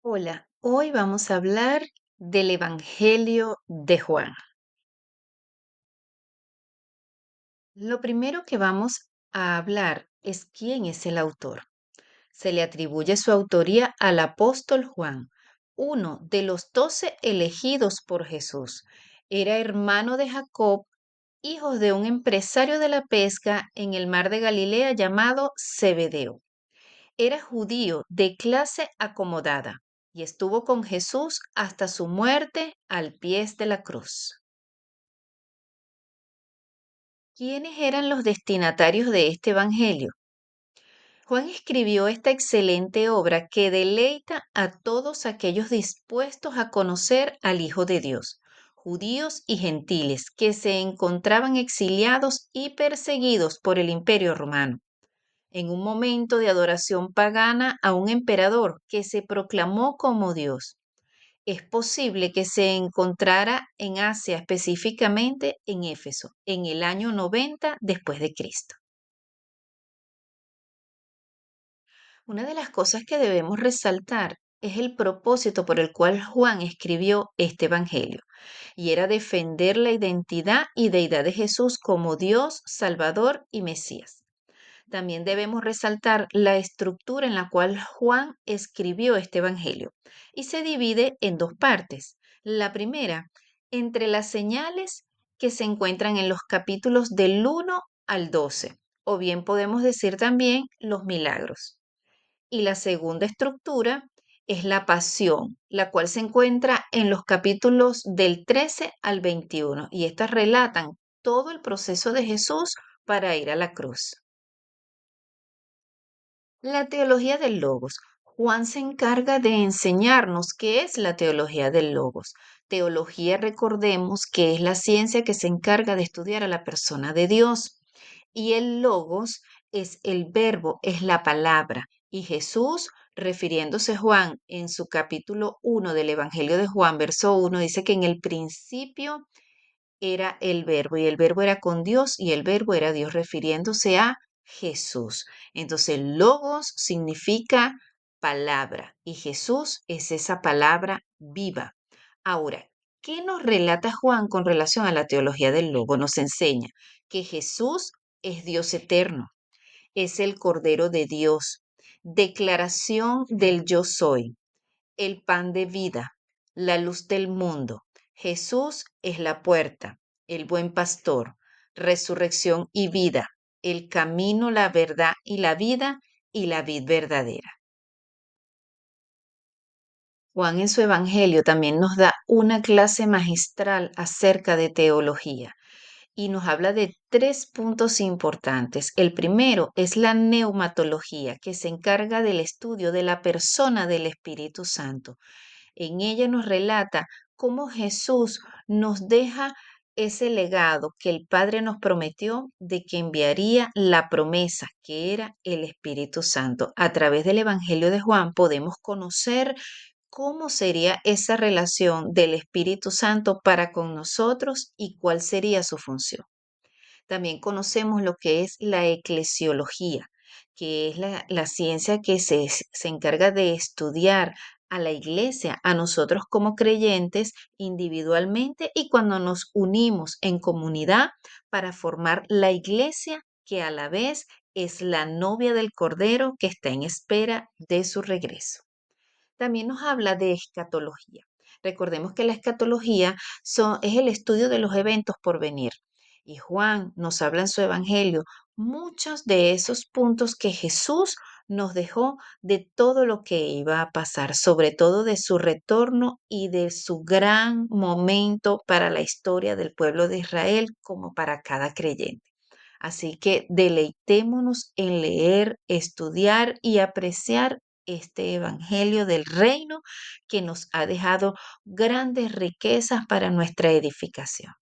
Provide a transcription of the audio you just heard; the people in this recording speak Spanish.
Hola, hoy vamos a hablar del Evangelio de Juan. Lo primero que vamos a hablar es quién es el autor. Se le atribuye su autoría al apóstol Juan, uno de los 12 elegidos por Jesús. Era hermano de Jacob, hijo de un empresario de la pesca en el mar de Galilea llamado Zebedeo. Era judío de clase acomodada y estuvo con Jesús hasta su muerte al pie de la cruz. ¿Quiénes eran los destinatarios de este evangelio? Juan escribió esta excelente obra que deleita a todos aquellos dispuestos a conocer al Hijo de Dios, judíos y gentiles, que se encontraban exiliados y perseguidos por el Imperio Romano, en un momento de adoración pagana a un emperador que se proclamó como Dios. Es posible que se encontrara en Asia, específicamente en Éfeso, en el año 90 después de Cristo. Una de las cosas que debemos resaltar es el propósito por el cual Juan escribió este evangelio, y era defender la identidad y deidad de Jesús como Dios, Salvador y Mesías. También debemos resaltar la estructura en la cual Juan escribió este Evangelio y se divide en dos partes. La primera, entre las señales que se encuentran en los capítulos del 1 al 12, o bien podemos decir también los milagros. Y la segunda estructura es la pasión, la cual se encuentra en los capítulos del 13 al 21, y estas relatan todo el proceso de Jesús para ir a la cruz. La teología del logos. Juan se encarga de enseñarnos qué es la teología del logos. Teología, recordemos, que es la ciencia que se encarga de estudiar a la persona de Dios. Y el logos es el verbo, es la palabra. Y Jesús, refiriéndose a Juan en su capítulo 1 del Evangelio de Juan, verso 1, dice que en el principio era el verbo y el verbo era con Dios y el verbo era Dios, refiriéndose a Jesús. Entonces, logos significa palabra y Jesús es esa palabra viva. Ahora, ¿qué nos relata Juan con relación a la teología del logo? Nos enseña que Jesús es Dios eterno, es el Cordero de Dios, declaración del yo soy, el pan de vida, la luz del mundo. Jesús es la puerta, el buen pastor, resurrección y vida, el camino, la verdad y la vida, y la vid verdadera. Juan en su Evangelio también nos da una clase magistral acerca de teología y nos habla de tres puntos importantes. El primero es la neumatología, que se encarga del estudio de la persona del Espíritu Santo. En ella nos relata cómo Jesús nos deja ese legado que el Padre nos prometió de que enviaría la promesa, que era el Espíritu Santo. A través del Evangelio de Juan podemos conocer cómo sería esa relación del Espíritu Santo para con nosotros y cuál sería su función. También conocemos lo que es la eclesiología, que es la ciencia que se encarga de estudiar a la iglesia, a nosotros como creyentes individualmente y cuando nos unimos en comunidad para formar la iglesia que a la vez es la novia del Cordero que está en espera de su regreso. También nos habla de escatología. Recordemos que la escatología es el estudio de los eventos por venir. Y Juan nos habla en su evangelio muchos de esos puntos que Jesús nos dejó de todo lo que iba a pasar, sobre todo de su retorno y de su gran momento para la historia del pueblo de Israel como para cada creyente. Así que deleitémonos en leer, estudiar y apreciar este Evangelio del Reino que nos ha dejado grandes riquezas para nuestra edificación.